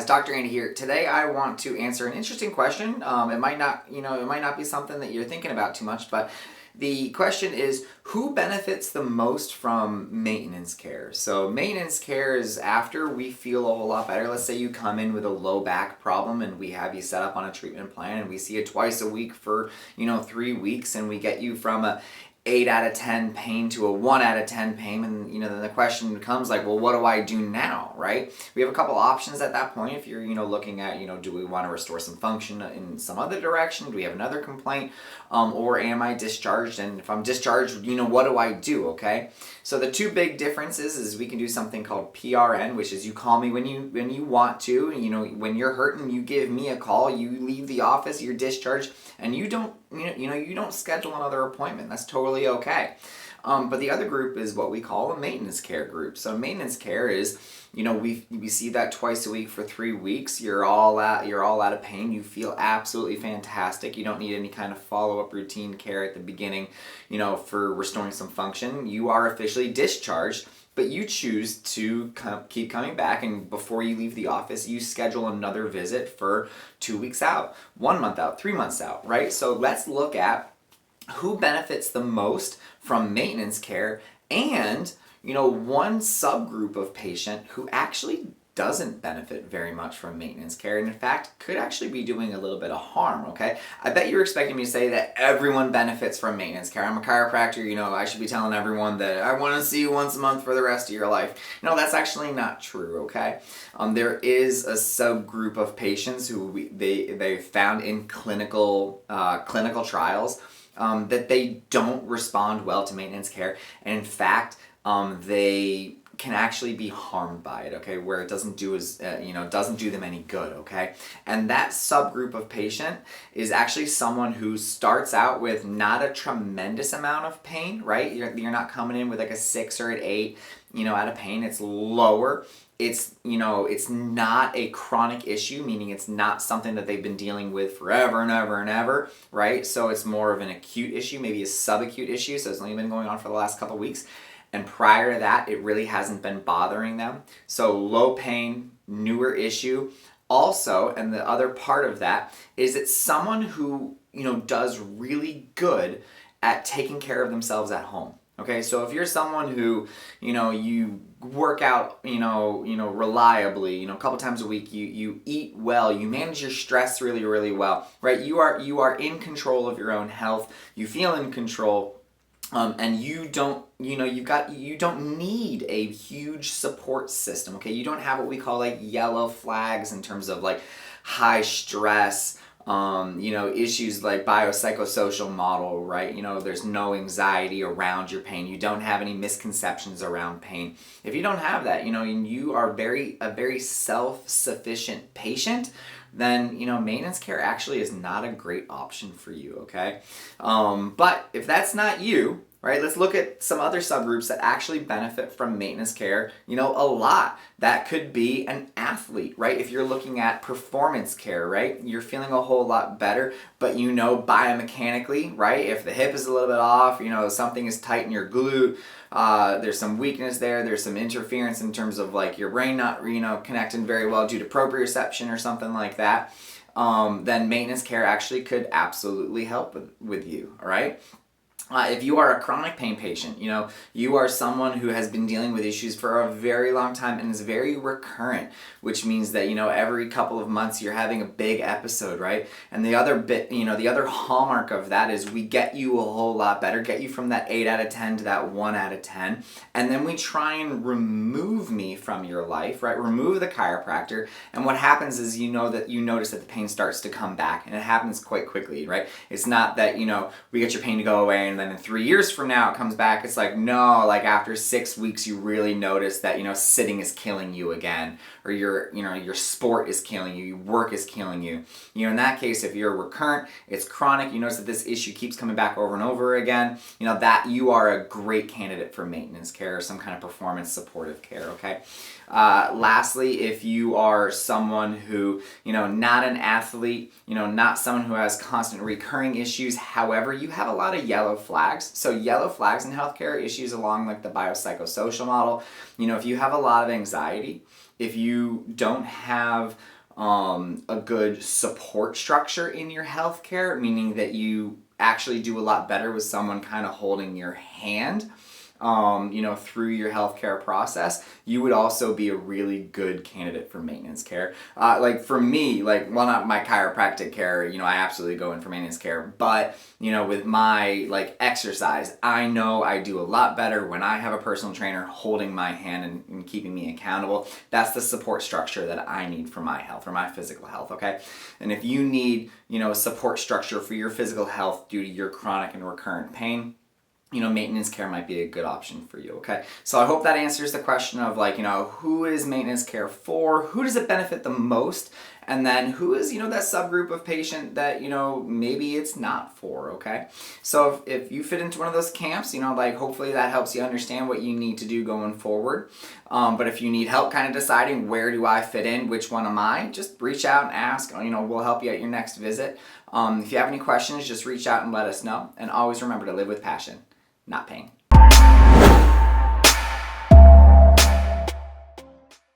guys, Dr. Andy here. Today I want to answer an interesting question. It might not be something that you're thinking about too much, but the question is, who benefits the most from maintenance care? So maintenance care is after we feel a whole lot better. Let's say you come in with a low back problem and we have you set up on a treatment plan and we see you twice a week for, 3 weeks, and we get you from a 8 out of 10 pain to a 1 out of 10 pain, and then the question becomes like, well, what do I do now, right? We have a couple options at that point. If you're looking at, do we want to restore some function in some other direction? Do we have another complaint, or am I discharged? And if I'm discharged, what do I do? Okay, so the two big differences is we can do something called PRN, which is you call me when you want to. When you're hurting, you give me a call. You leave the office, you're discharged, and you don't schedule another appointment. That's totally okay. But the other group is what we call a maintenance care group. So maintenance care is, we see that twice a week for 3 weeks. You're all out of pain. You feel absolutely fantastic. You don't need any kind of follow-up routine care at the beginning, for restoring some function. You are officially discharged, but you choose to keep coming back, and before you leave the office, you schedule another visit for 2 weeks out, 1 month out, 3 months out, right? So let's look at who benefits the most from maintenance care, and one subgroup of patient who actually doesn't benefit very much from maintenance care, and in fact could actually be doing a little bit of harm. Okay, I bet you're expecting me to say that everyone benefits from maintenance care. I'm a chiropractor, I should be telling everyone that I want to see you once a month for the rest of your life. No, that's actually not true. Okay, there is a subgroup of patients who they found in clinical trials that they don't respond well to maintenance care, and in fact they can actually be harmed by it, okay, where it doesn't do them any good, okay? And that subgroup of patient is actually someone who starts out with not a tremendous amount of pain, right? You're not coming in with like a 6 or an 8, out of pain. It's lower. It's not a chronic issue, meaning it's not something that they've been dealing with forever and ever and ever, right? So it's more of an acute issue, maybe a subacute issue, so it's only been going on for the last couple weeks. And prior to that, it really hasn't been bothering them. So low pain, newer issue. Also, and the other part of that is it's someone who, does really good at taking care of themselves at home. Okay, so if you're someone who, you work out, reliably, a couple times a week, you eat well, you manage your stress really, really well, right? You are in control of your own health. You feel in control. And you don't need a huge support system, okay? You don't have what we call like yellow flags in terms of like high stress, issues like biopsychosocial model, right? There's no anxiety around your pain. You don't have any misconceptions around pain. If you don't have that, you are a very self-sufficient patient, then maintenance care actually is not a great option for you, okay? But if that's not you, right, let's look at some other subgroups that actually benefit from maintenance care, a lot. That could be an athlete, right? If you're looking at performance care, right, you're feeling a whole lot better, but biomechanically, right, if the hip is a little bit off, something is tight in your glute, there's some weakness there's some interference in terms of like your brain not, connecting very well due to proprioception or something like that, then maintenance care actually could absolutely help with you, all right? If you are a chronic pain patient, you are someone who has been dealing with issues for a very long time and is very recurrent, which means that, every couple of months you're having a big episode, right? And the other hallmark of that is we get you a whole lot better, get you from that 8 out of 10 to that 1 out of 10. And then we try and remove me from your life, right? Remove the chiropractor. And what happens is, you notice that the pain starts to come back, and it happens quite quickly, right? It's not that, we get your pain to go away and then in 3 years from now it comes back. It's like, no, like after 6 weeks you really notice that sitting is killing you again, or your sport is killing you, your work is killing you. In that case, if you're recurrent, it's chronic, you notice that this issue keeps coming back over and over again, that you are a great candidate for maintenance care or some kind of performance supportive care, okay? Lastly, if you are someone who, not an athlete, not someone who has constant recurring issues, however, you have a lot of yellow flags. So yellow flags in healthcare, issues along like the biopsychosocial model, if you have a lot of anxiety, if you don't have a good support structure in your healthcare, meaning that you actually do a lot better with someone kind of holding your hand, through your healthcare process, you would also be a really good candidate for maintenance care. Like for me, not my chiropractic care, I absolutely go in for maintenance care, but, with my exercise, I know I do a lot better when I have a personal trainer holding my hand and keeping me accountable. That's the support structure that I need for my health, for my physical health, okay? And if you need, a support structure for your physical health due to your chronic and recurrent pain, maintenance care might be a good option for you, okay? So I hope that answers the question of who is maintenance care for? Who does it benefit the most? And then who is, that subgroup of patient that, maybe it's not for, okay? So if you fit into one of those camps, hopefully that helps you understand what you need to do going forward. But if you need help kind of deciding where do I fit in, which one am I, just reach out and ask. We'll help you at your next visit. If you have any questions, just reach out and let us know. And always remember to live with passion, not pain.